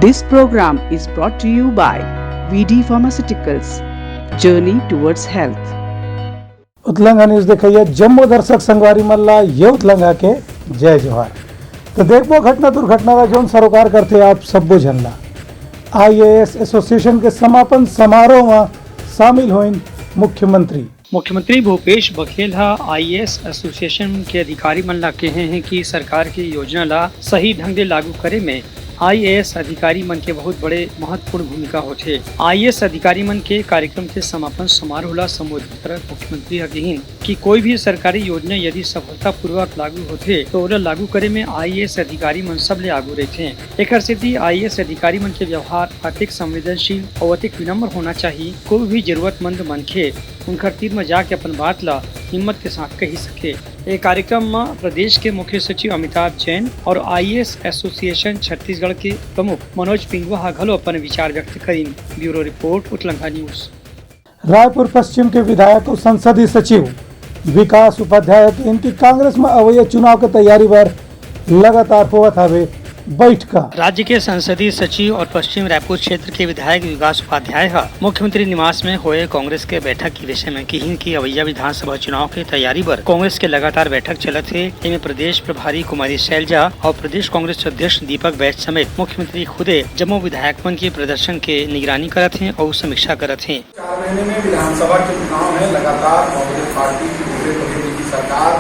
This program is brought to you by VD Pharmaceuticals. Journey towards health. Utlanga news देखिए जम्मू दर्शक संगवारी मल्ला ये उतलंगा के जय जोहार। तो देखो घटना दुर्घटना का जो सरोकार करते आप सब जनला IAS एसोसिएशन के समापन समारोह में शामिल हुई मुख्यमंत्री भूपेश बघेल IAS एसोसिएशन के अधिकारी मन ला कहे हैं कि सरकार की योजना ला सही ढंग से लागू करे में IAS अधिकारी मन के बहुत बड़े महत्वपूर्ण भूमिका होते। IAS अधिकारी मन के कार्यक्रम के समापन समारोह ला संबोधित करत मुख्यमंत्री कहिन कि कोई भी सरकारी योजना यदि सफलतापूर्वक लागू होते तो ओला लागू करे में IAS अधिकारी मन सब ले आगू रहते। एक सेती IAS अधिकारी मन के व्यवहार अतिक संवेदनशील और अतिक विनम्र होना चाहिए। कोई भी जरूरतमंद मनखे उनकर तीर में जाके अपन बात ला हिम्मत के साथ कही सके। एक कार्यक्रम में प्रदेश के मुख्य सचिव अमिताभ जैन और IAS एसोसिएशन छत्तीसगढ़ के प्रमुख मनोज पिंगुआ घलो अपन विचार व्यक्त करीन। Bureau report Utlanga news. Raipur पश्चिम के विधायक और संसदीय सचिव विकास उपाध्याय की इनकी कांग्रेस में अवैध चुनाव की तैयारी पर लगातार होवत हवे बैठका। राज्य के संसदीय सचिव और पश्चिम रायपुर क्षेत्र के विधायक विकास उपाध्याय मुख्यमंत्री निवास में हुए कांग्रेस के बैठक के विषय में कही कि अवैया विधानसभा चुनाव की तैयारी पर कांग्रेस के लगातार बैठक चलत है। इनमें प्रदेश प्रभारी कुमारी शैलजा और प्रदेश कांग्रेस अध्यक्ष दीपक बैच समेत मुख्यमंत्री खुदे जम्मू विधायक मन के प्रदर्शन के निगरानी करत हैं और समीक्षा करत हैं। 4 महीने में विधानसभा के चुनाव में लगातार कांग्रेस पार्टी की भूपेश बघेल की सरकार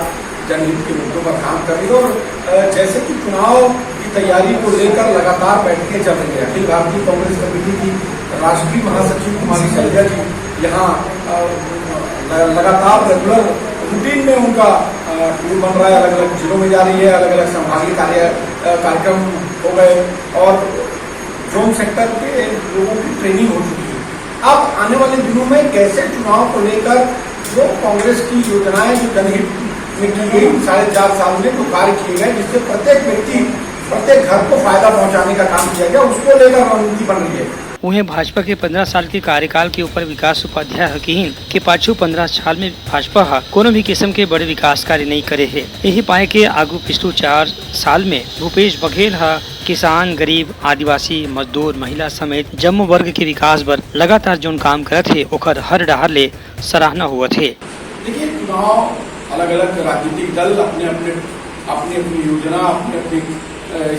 जनहित के मुद्दों पर काम कर रही है और जैसे कि चुनाव की तैयारी को लेकर लगातार बैठकें चल रही है। अखिल भारतीय कांग्रेस कमेटी की राष्ट्रीय महासचिव कुमारी शैलजा जी यहाँ लगातार रेगुलर रूटीन में उनका टूर बन रहा है, अलग अलग जिलों में जा रही है, अलग अलग संभागीय कार्यक्रम हो गए और जोन सेक्टर के लोगों की ट्रेनिंग हो चुकी है। अब आने वाले दिनों में कैसे चुनाव को लेकर जो कांग्रेस की योजनाएं जो जनहित में की गई 4.5 साल में जो कार्य किए गए जिससे प्रत्येक व्यक्ति प्रत्येक घर को फायदा पहुंचाने का काम किया गया उसको लेकर रणनीति बन रही है। उन्हें भाजपा के 15 साल के कार्यकाल के ऊपर विकास उपाध्याय कहिन कि पाछू 15 साल में भाजपा कोनो भी किस्म के बड़े विकास कार्य नहीं करे है। यही पाए के आगू पिछले 4 साल में भूपेश बघेल किसान, गरीब, आदिवासी, मजदूर, महिला समेत जम्मू वर्ग के विकास पर लगातार जो काम करत है ओकर हर डहर ले सराहना हुआ थे। देखिए चुनाव अलग अलग राजनीतिक दल अपनी योजना अपनी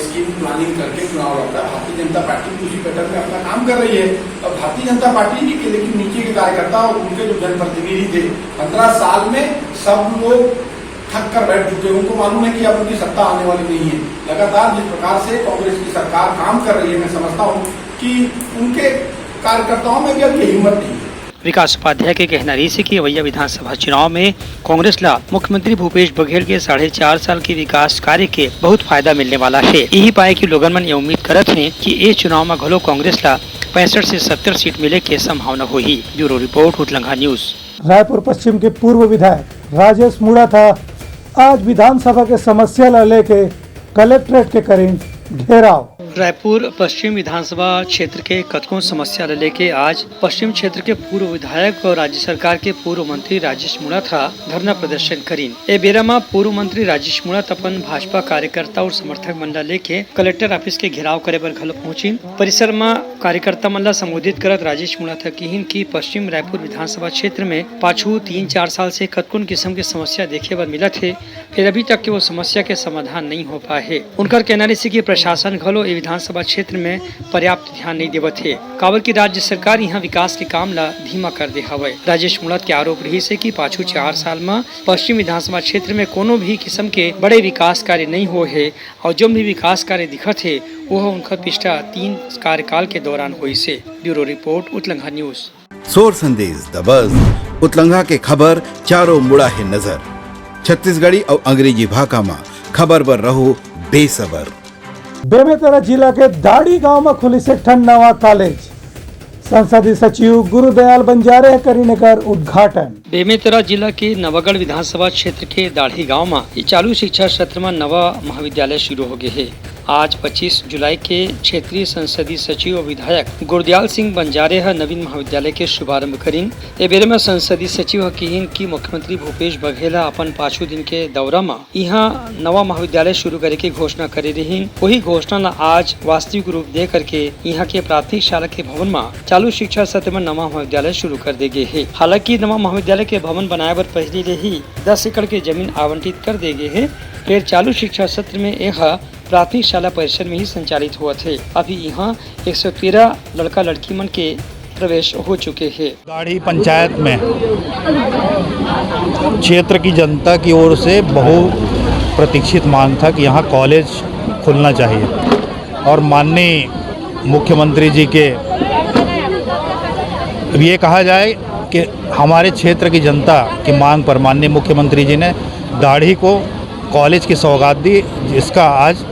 स्कीम प्लानिंग करके चुनाव लड़ता है। भारतीय जनता पार्टी भी उसी पैटर्न में अपना काम कर रही है और भारतीय जनता पार्टी की लेकिन नीचे के कार्यकर्ता और उनके जो जनप्रतिनिधि थे 15 साल में सब लोग थक कर बैठ चुके। उनको मालूम है कि अब उनकी सत्ता आने वाली नहीं है। लगातार जिस प्रकार से कांग्रेस की सरकार काम कर रही है मैं समझता हूँ कि उनके कार्यकर्ताओं में भी अब ये हिम्मत नहीं है। विकास उपाध्याय के कहना रही है कि अवैया विधानसभा चुनाव में कांग्रेस ला मुख्यमंत्री भूपेश बघेल के 4.5 साल के विकास कार्य के बहुत फायदा मिलने वाला है। यही पाए कि लोगन मन ये उम्मीद करत हैं कि ये चुनाव में घलो कांग्रेस ला 65 से 70 सीट मिले के संभावना होगी। Bureau report Utlanga news. Raipur पश्चिम के पूर्व विधायक राजेश मुड़ा था आज विधानसभा के समस्या ला लेके कलेक्ट्रेट के करीब घेराव। रायपुर पश्चिम विधानसभा क्षेत्र के कतकों समस्या लेके आज पश्चिम क्षेत्र के पूर्व विधायक और राज्य सरकार के पूर्व मंत्री राजेश मुड़ा धरना प्रदर्शन करीन। ए बेरा में पूर्व मंत्री राजेश मुड़ा अपन भाजपा कार्यकर्ता और समर्थक मंडल लेके कलेक्टर ऑफिस के घेराव करे बर घलो पहुंची। परिसर में कार्यकर्ता मंडल संबोधित करत राजेश मुड़ा कहिन की पश्चिम रायपुर विधानसभा क्षेत्र में पाछू 3-4 साल से कतकों किस्म की समस्या देखे बर मिलत है, फिर अभी तक के वो समस्या के समाधान नहीं हो पाए है। उनका कहना है कि प्रशासन घलो विधानसभा क्षेत्र में पर्याप्त ध्यान नहीं देवत है। काबर की राज्य सरकार यहाँ विकास के काम ला धीमा कर दे हवे। राजेश मुड़ा के आरोप रही है कि पाछू 4 साल में पश्चिम विधानसभा क्षेत्र में कोनो भी किस्म के बड़े विकास कार्य नहीं हुए है और जो भी विकास कार्य दिखत है वह उनका पिछला 3 कार्यकाल के दौरान हुई से। Bureau report Utlanga news. सोर संदेश द बज़ उतलंगा के खबर चारों मुड़ा है नजर। छत्तीसगढ़ी और अंग्रेजी भाषा में खबर पर रहो बेसबर। बेमेतरा जिला के दाड़ी गांव में खुली से नवा कॉलेज संसदीय सचिव गुरुदयाल बंजारे करीने कर उद्घाटन। बेमेतरा जिला के नवागढ़ विधानसभा क्षेत्र के दाढ़ी गांव में चालू शिक्षा सत्र में नवा महाविद्यालय शुरू हो गए है। आज 25 जुलाई के क्षेत्रीय संसदीय सचिव और विधायक गुरदयाल सिंह बंजारे नवीन महाविद्यालय के शुभारंभ करीन। ए बेरे में संसदीय सचिव कहिन कि मुख्यमंत्री भूपेश बघेला अपन 5 दिन के दौरा में यहाँ नवा महाविद्यालय शुरू करे की घोषणा करे रही। वही घोषणा ला आज वास्तविक रूप दे करके यहाँ के प्राथमिक शाला के भवन में चालू शिक्षा सत्र में नवा महाविद्यालय शुरू कर दे गए है। हालांकि नवा महाविद्यालय के भवन बनाए पर पहले ही 10 एकड़ के जमीन आवंटित कर दे गए है। फिर चालू शिक्षा सत्र में यह प्राथमिक शाला परिसर में ही संचालित हुआ थे। अभी यहाँ 113 लड़का लड़की मन के प्रवेश हो चुके हैं। दाढ़ी पंचायत में क्षेत्र की जनता की ओर से बहु प्रतीक्षित मांग था कि यहाँ कॉलेज खुलना चाहिए और माननीय मुख्यमंत्री जी के ये कहा जाए कि हमारे क्षेत्र की जनता की मांग पर माननीय मुख्यमंत्री जी ने दाढ़ी को कॉलेज की सौगात दी, जिसका आज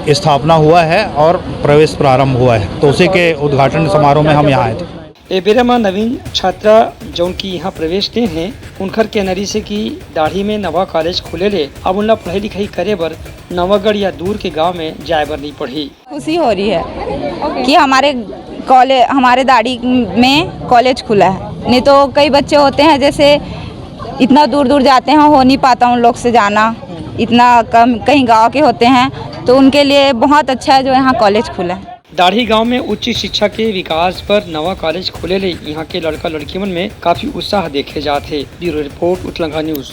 स्थापना हुआ है और प्रवेश प्रारंभ हुआ है। तो उसी के उद्घाटन समारोह में हम यहाँ आए थे। ए बेरा में नवीन छात्रा जौन की यहाँ प्रवेश दे हैं उनकर कहनरी से कि दाढ़ी में नवा कॉलेज खुले ले अब उनला पढ़ाई लिखाई करे बर नवागढ़ या दूर के गांव में जाए बर नहीं पड़ी। खुशी हो रही है कि हमारे दाढ़ी में कॉलेज खुला है। नहीं तो कई बच्चे होते हैं जैसे इतना दूर दूर जाते हैं, हो नहीं पाता उन लोग से जाना, इतना कम कहीं गांव के होते हैं, तो उनके लिए बहुत अच्छा है जो यहाँ कॉलेज खुला है। दाढ़ी गांव में उच्च शिक्षा के विकास पर नवा कॉलेज खुले ले यहाँ के लड़का लड़कियों में काफी उत्साह देखे जाते। Bureau report Utlanga news.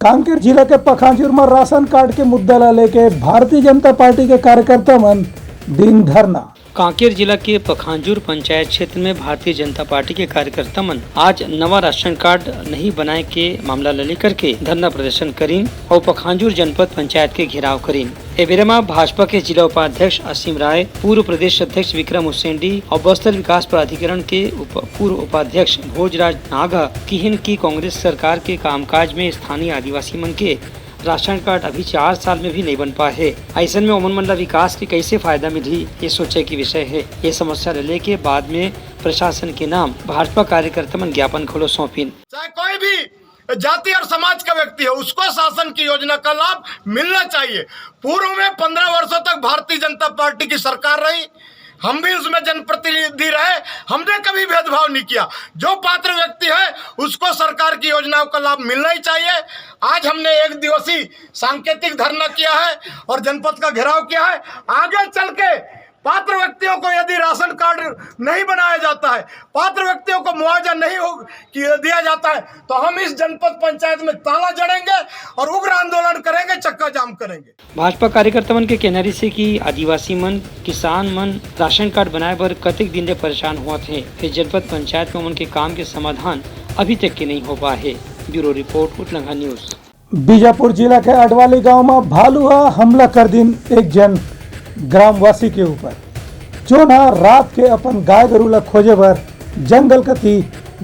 Kanker जिले के पखांजूर में राशन कार्ड के मुद्दा ला लेके भारतीय जनता पार्टी के कार्यकर्ता मन दिन धरना। कांकेर जिला के पखांजूर पंचायत क्षेत्र में भारतीय जनता पार्टी के कार्यकर्ता मन आज नवा राशन कार्ड नहीं बनाए के मामला लेकर के धरना प्रदर्शन करीन और पखांजूर जनपद पंचायत के घेराव करीन। एवेरमा भाजपा के जिला उपाध्यक्ष असीम राय, पूर्व प्रदेश अध्यक्ष विक्रम उसेंडी और बस्तर विकास प्राधिकरण के पूर्व उपाध्यक्ष भोजराज नागा किहिन की कांग्रेस सरकार के कामकाज में स्थानीय आदिवासी मन के राशन कार्ड अभी 4 साल में भी नहीं बन पाए है। ऐसे में उमन मंडला विकास के कैसे फायदा मिली ये सोचे की विषय है। ये समस्या लेने के बाद में प्रशासन के नाम भाजपा कार्यकर्ता मन ज्ञापन खोलो सौंपिन। चाहे कोई भी जाति और समाज का व्यक्ति हो, उसको शासन की योजना का लाभ मिलना चाहिए। पूर्व में 15 वर्षों तक भारतीय जनता पार्टी की सरकार रही, हम भी उसमें जनप्रतिनिधि रहे, हमने कभी भेदभाव नहीं किया। जो पात्र व्यक्ति है उसको सरकार की योजनाओं का लाभ मिलना ही चाहिए। आज हमने 1 दिवसीय सांकेतिक धरना किया है और जनपद का घेराव किया है। आगे चल के पात्र व्यक्तियों को यदि राशन कार्ड नहीं बनाया जाता है, पात्र व्यक्तियों को मुआवजा नहीं दिया जाता है, तो हम इस जनपद पंचायत में ताला जड़ेंगे और उग्र आंदोलन करेंगे, चक्का जाम करेंगे। भाजपा कार्यकर्ता मन के कहनारी से कि आदिवासी मन, किसान मन राशन कार्ड बनाए पर कतेक दिन से परेशान हुआ थे। फिर जनपद पंचायत में उनके काम के समाधान अभी तक के नहीं हो पाए है। Bureau report Utlanga news. Bijapur जिला के अडवाली गांव में भालू हमला कर दिन एक जन ग्रामवासी के ऊपर, जो ना रात के अपन गाय गरू ला खोजे बर जंगल कती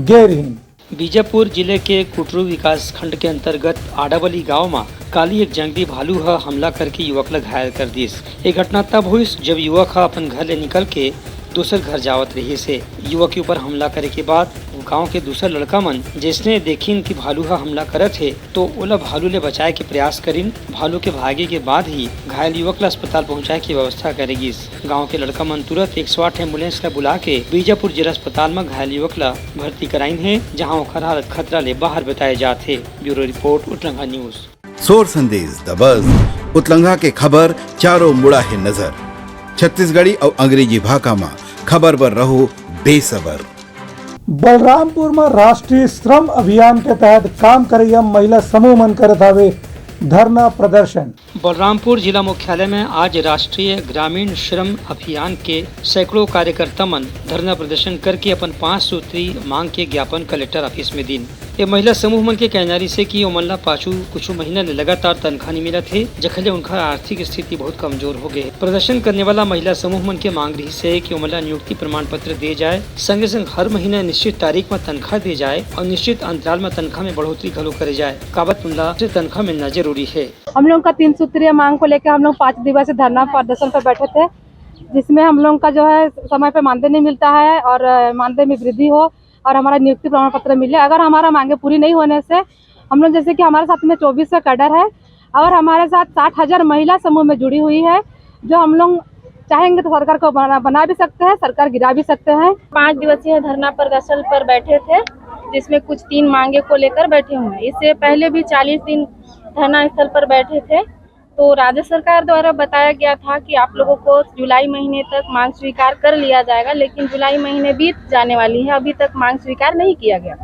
गेरहीन। बीजापुर जिले के कुटरू विकास खंड के अंतर्गत आडावली गांव में काली एक जंगली भालू हमला करके युवक ला घायल कर दिस। ये घटना तब हुई जब युवक अपन घर ले निकल के दूसर घर जावत रही से। युवक के ऊपर हमला करे के बाद गांव के दूसर लड़का मन जिसने देखिन कि भालू हमला करत है तो ओला भालू ले बचाए के प्रयास करिन। भालू के भागे के बाद ही घायल युवक ला अस्पताल पहुंचाए की व्यवस्था करेगी। गांव के लड़का मन तुरंत 108 एम्बुलेंस ला बुला के बीजापुर जिला अस्पताल में घायल युवक ला भर्ती कराइन है, जहाँ ओकर हालत खतरा ले बाहर बताए जाते। Bureau report Utlanga news. सोर संदेश द बज़ उत्तलंगा के खबर चारों मुड़ा है नजर। छत्तीसगढ़ी और अंग्रेजी भाषा में खबर पर रहो बेसबर। बलरामपुर में राष्ट्रीय श्रम अभियान के तहत काम करिया महिला समूह मन करत हवे धरना प्रदर्शन। बलरामपुर जिला मुख्यालय में आज राष्ट्रीय ग्रामीण श्रम अभियान के सैकड़ों कार्यकर्ता मन धरना प्रदर्शन करके अपन 5 सूत्री मांग के ज्ञापन कलेक्टर ऑफिस में दिन। ये महिला समूह मन के कहनारी से कि ओमन ला पाछू कुछ महीना ले लगातार तनख्वाह नहीं मिलत है, जखले उनका आर्थिक स्थिति बहुत कमजोर हो गए। प्रदर्शन करने वाला महिला समूह मन के मांग रही से कि ओमन ला नियुक्ति प्रमाण पत्र दे जाए, संगे संग हर महीना निश्चित तारीख में तनख्वाह दे जाए और निश्चित अंतराल में तनख्वाह में बढ़ोतरी घलो करे जाए। काबत उनला से तनख्वाह मिलना जरूरी है। हम लोग का 3 सूत्रीय मांग को लेकर हम लोग 5 दिवसीय धरना प्रदर्शन पर बैठे थे, जिसमें हम लोग का जो है समय पे मानदेय नहीं मिलता है और मानदेय में वृद्धि हो और हमारा नियुक्ति प्रमाण पत्र मिले। अगर हमारा मांगे पूरी नहीं होने से हम लोग, जैसे कि हमारे साथ में 2400 कैडर है और हमारे साथ 60,000 महिला समूह में जुड़ी हुई है, जो हम लोग चाहेंगे तो सरकार को बना भी सकते हैं, सरकार गिरा भी सकते हैं। 5 दिवसीय धरना प्रदर्शन पर बैठे थे, जिसमें कुछ 3 मांगे को लेकर बैठे हुए हैं। इससे पहले भी 40 दिन धरना स्थल पर बैठे थे, तो राज्य सरकार द्वारा बताया गया था कि आप लोगों को जुलाई महीने तक मांग स्वीकार कर लिया जाएगा, लेकिन जुलाई महीने बीत जाने वाली है, अभी तक मांग स्वीकार नहीं किया गया।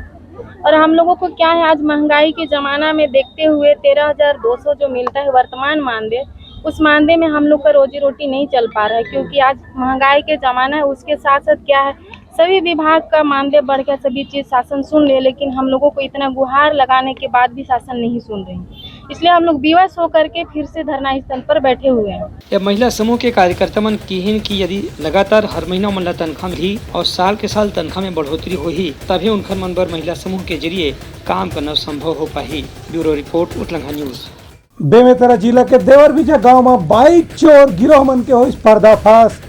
और हम लोगों को क्या है, आज महंगाई के ज़माना में देखते हुए 13,200 जो मिलता है वर्तमान मानदेय, उस मानदेय में हम लोग का रोजी रोटी नहीं चल पा रहा है, क्योंकि आज महंगाई के ज़माना है। उसके साथ साथ क्या है, सभी विभाग का मानदेय बढ़ गया, सभी चीज़ शासन सुन ले, लेकिन हम लोगों को इतना गुहार लगाने के बाद भी शासन नहीं सुन रही। इसलिए हम लोग विवश होकर के फिर से धरना स्थल पर बैठे हुए हैं। यह महिला समूह के कार्यकर्ता मन की यदि लगातार हर महीना मन तनख्वाह मिली और साल के साल तनख्वाह में बढ़ोतरी हुई, तभी उनका मन पर महिला समूह के जरिए काम करना संभव हो पाही। Bureau report Utlangha news. Bemetara जिला के देवरबीजा गांव में बाइक चोर गिरोह मन के होइस पर्दाफाश।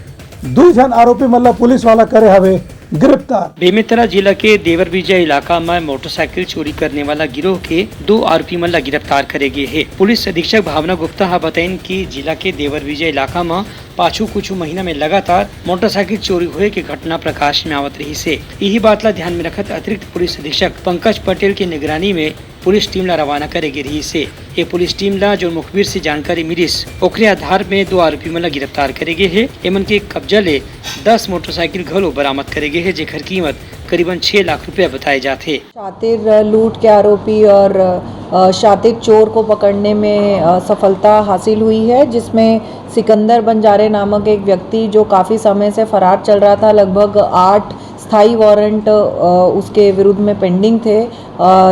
2 जन आरोपी मतलब पुलिस वाला करे हवे गिरफ्तार। बेमेतरा जिला के देवरबीजा इलाका में मोटरसाइकिल चोरी करने वाला गिरोह के 2 आरोपी मन ला गिरफ्तार करे गए है। पुलिस अधीक्षक भावना गुप्ता हा बताइन कि जिला के देवरबीजा इलाका में पाछू कुछ महीना में लगातार मोटरसाइकिल चोरी हुए की घटना प्रकाश में आवत रही से। यही बात ला ध्यान में रखत अतिरिक्त पुलिस अधीक्षक पंकज पटेल की निगरानी में पुलिस टीम ला रवाना करे गई रही से। ये पुलिस टीम ला जो मुखबिर से जानकारी मिलिस ओकरे आधार में 2 आरोपी मन ला गिरफ्तार करे गए है। एमन के कब्जा ले 10 मोटरसाइकिल घलो बरामद करे गए है, जेकर कीमत करीबन 6 लाख रुपया बताए जाते। शातिर लूट के आरोपी और शातिर चोर को पकड़ने में सफलता हासिल हुई है, जिसमें सिकंदर बंजारे नामक एक व्यक्ति जो काफ़ी समय से फरार चल रहा था, लगभग 8 स्थायी वारंट उसके विरुद्ध में पेंडिंग थे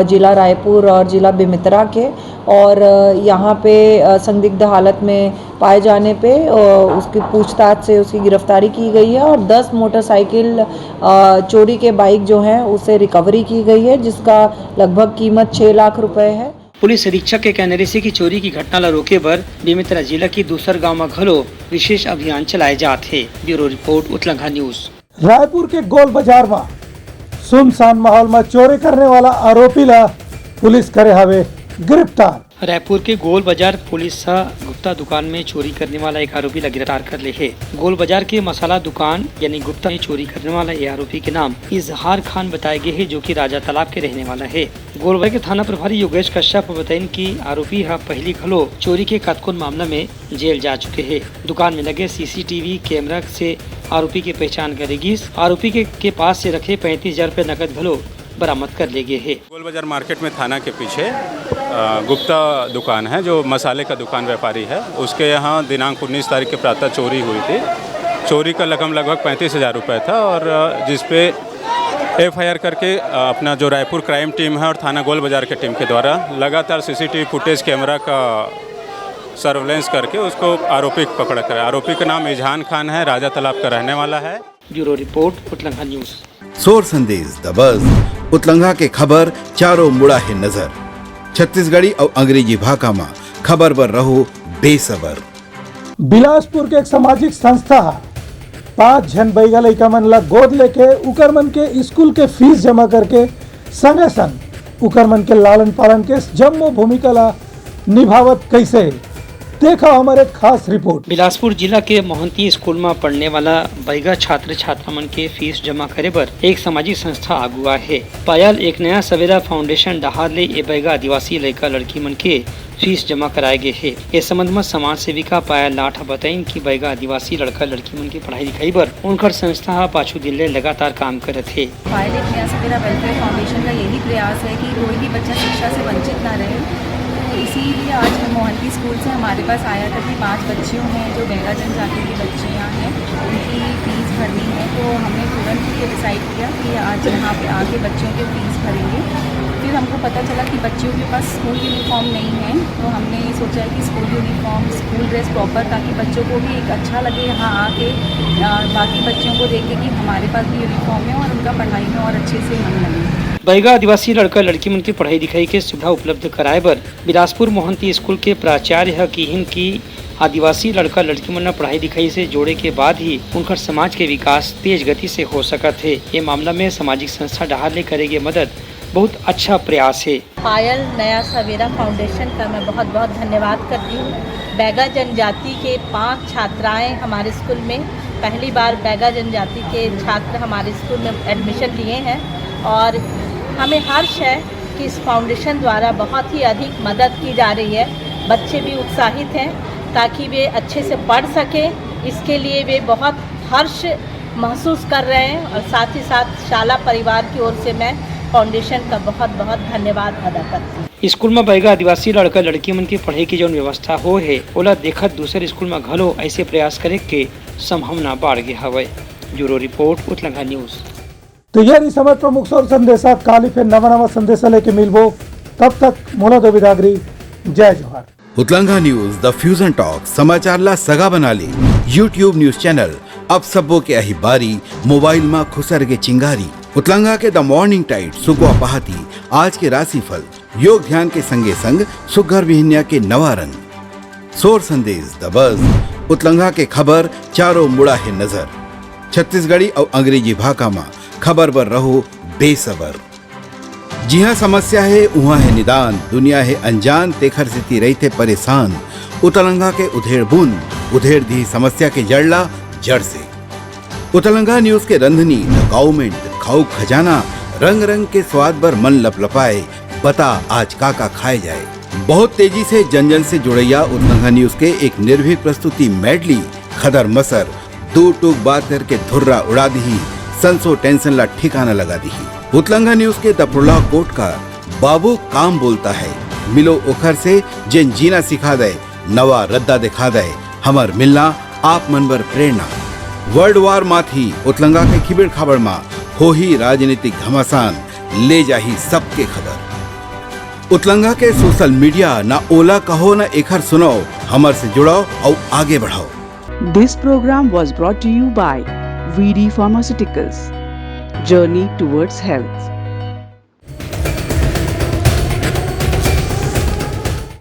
जिला रायपुर और जिला बेमेतरा के, और यहाँ पे संदिग्ध हालत में पाए जाने पे उसकी पूछताछ से उसकी गिरफ्तारी की गई है और 10 मोटरसाइकिल चोरी के बाइक जो हैं उसे रिकवरी की गई है, जिसका लगभग कीमत 6 लाख रुपए है। पुलिस अधीक्षक के कहने से की चोरी की घटना ला रोके बर बेमेतरा जिला की दूसर गाँव में घलो विशेष अभियान चलाए जाते। Bureau report Utlangha news. Raipur के गोल बाजार में सुनसान माहौल में चोरी करने वाला आरोपी ला पुलिस करे हवे गिरफ्तार। रायपुर के गोल बाजार पुलिस गुप्ता दुकान में चोरी करने वाला एक आरोपी ला गिरफ्तार कर ले है। गोल बाजार के मसाला दुकान यानी गुप्ता में चोरी करने वाला ये आरोपी के नाम इजहार खान बताए गए है, जो कि राजा तालाब के रहने वाला है। गोलबाजार के थाना प्रभारी योगेश कश्यप बताइन कि आरोपी पहली घलो चोरी के कतकोन मामला में जेल जा चुके हैं। दुकान में लगे CCTV कैमरा से आरोपी की पहचान करेगी। आरोपी के पास से रखे 35,000 रुपये नकद घलो बरामद कर ले गए है। गोल बाजार मार्केट में थाना के पीछे गुप्ता दुकान है, जो मसाले का दुकान व्यापारी है, उसके यहाँ दिनांक 19 तारीख के प्रातः चोरी हुई थी। चोरी का रकम लगभग 35,000 रुपये था और जिसपे FIR करके अपना जो रायपुर क्राइम टीम है और थाना गोल बाजार के टीम के द्वारा लगातार CCTV फुटेज कैमरा का सर्वेलेंस करके उसको आरोपी पकड़ कर। आरोपी का नाम इजहार खान है, राजा तालाब का रहने वाला है। Bureau report Utlangha news. सोर संदेश द बज़ उतलंघा के खबर चारों मुड़ा है नजर। छत्तीसगढ़ी और अंग्रेजी भाषा में खबर पर रहो बेसबर। बिलासपुर के एक सामाजिक संस्था 5 जन बैगा लइका मन ला गोद लेके उकर मन के स्कूल के फीस जमा करके संगे संग उकर मन के लालन पालन के जम्मो भूमिका ला निभावत कैसे, देखा हमारे खास रिपोर्ट। बिलासपुर जिला के मोहंती स्कूल में पढ़ने वाला बैगा छात्र छात्रा मन के फीस जमा करे बर एक सामाजिक संस्था आगुआ है। पायल एक नया सवेरा फाउंडेशन डहार ले ए बैगा आदिवासी लड़का लड़की मन के फीस जमा कराए गए है। इस संबंध में समाज सेविका पायल लाठ बताइन कि बैगा आदिवासी लड़का लड़की मन की पढ़ाई लिखाई बर उनकर संस्था पाछू दिन ले लगातार काम करत है। पायल एक नया सवेरा वेलफेयर फाउंडेशन का यही प्रयास है कि कोई भी बच्चा शिक्षा से वंचित न रहे। इसीलिए आज मोहंती स्कूल से हमारे पास आया था कि 5 बच्चियों हैं जो बैगा जनजाति की बच्चियां हैं, उनकी फ़ीस भरनी है। तो हमने तुरंत ये डिसाइड किया कि आज यहाँ पे आके बच्चों की फ़ीस भरेंगे। फिर हमको पता चला कि बच्चियों के पास स्कूल यूनिफॉर्म नहीं है, तो हमने सोचा कि school uniform, school dress proper, ताकि बच्चों को भी एक अच्छा लगे यहाँ आके बाकी बच्चों को देख के कि हमारे पास भी यूनिफॉर्म है और उनका पढ़ाई में और अच्छे से मन लगे। बैगा आदिवासी लड़का लड़की मन की पढ़ाई लिखाई के सुविधा उपलब्ध कराए बर बिलासपुर मोहंती स्कूल के प्राचार्य कीहिन की आदिवासी लड़का लड़की मन पढ़ाई लिखाई से जोड़े के बाद ही उनका समाज के विकास तेज गति से हो सकत है। ये मामला में सामाजिक संस्था डहार ले करेगी मदद बहुत अच्छा प्रयास है। पायल नया सवेरा फाउंडेशन का मैं बहुत बहुत धन्यवाद करती हूँ। बैगा जनजाति के 5 छात्राएं हमारे स्कूल में पहली बार बैगा जनजाति के छात्र हमारे स्कूल में एडमिशन लिए हैं और हमें हर्ष है कि इस फाउंडेशन द्वारा बहुत ही अधिक मदद की जा रही है। बच्चे भी उत्साहित हैं ताकि वे अच्छे से पढ़ सकें, इसके लिए वे बहुत हर्ष महसूस कर रहे हैं और साथ ही साथ शाला परिवार की ओर से मैं फाउंडेशन का बहुत बहुत धन्यवाद अदा करती हूँ। स्कूल में बैगा आदिवासी लड़का लड़की मन की पढ़ाई की जो व्यवस्था हो है ओला देखत दूसरे स्कूल में घलो ऐसे प्रयास करे के संभावना बढ़ गया हवे। Bureau report Utlanga news. तो यह समय प्रमुख और संदेशा काली फिर नवा संदेशा लेके मिलबो, तब तक मोला दो विदागरी। जय जोहार। उतलंगा न्यूज द फ्यूजन टॉक समाचार ला सगा बना ली। यूट्यूब न्यूज चैनल अब सबो के अही बारी मोबाइल में खुसर के चिंगारी। उतलंगा के द मॉर्निंग टाइड सुगवा पहाती आज के राशिफल योग ध्यान के संगे संग सुगर विहिन्या के नवा रंग सोर संदेश द बज उतलंगा के खबर चारों मुड़ा है नजर। छत्तीसगढ़ी और अंग्रेजी भाषा में खबर बर रहो बेसबर। जी हाँ समस्या है वहाँ है निदान, दुनिया है अनजान तेखर से रहते परेशान। उतलंगा के उधेड़ बुन उधेड़ दी समस्या के जड़ला जड़ से। उतलंगा न्यूज के रंधनी द गवर्नमेंट खाऊ खजाना रंग रंग के स्वाद पर मन लपलपाए बता आज का खाए जाए। बहुत तेजी से जन जन से जुड़ैया उतलंगा न्यूज के एक निर्भीक प्रस्तुति मेडली खदर मसर दो टूक बात करके धुर्रा उड़ा दी संसो टेंशन ला ठिकाना लगा दी। उतलंगा न्यूज के दपुरला कोट का बाबू काम बोलता है मिलो ओखर से जिन जीना सिखा दे नवा रद्दा दिखा दे हमर मिलना आप मनबर प्रेरणा। वर्ल्ड वार माथी उतलंगा के खिबड़ खबर मा हो ही राजनीतिक घमासान ले जाही सबके खबर। उतलंगा के सोशल मीडिया ना ओला कहो ना एखर सुनो हमर से जुड़ाओ और आगे बढ़ाओ। This program was brought to you by VD Pharmaceuticals. Journey towards health.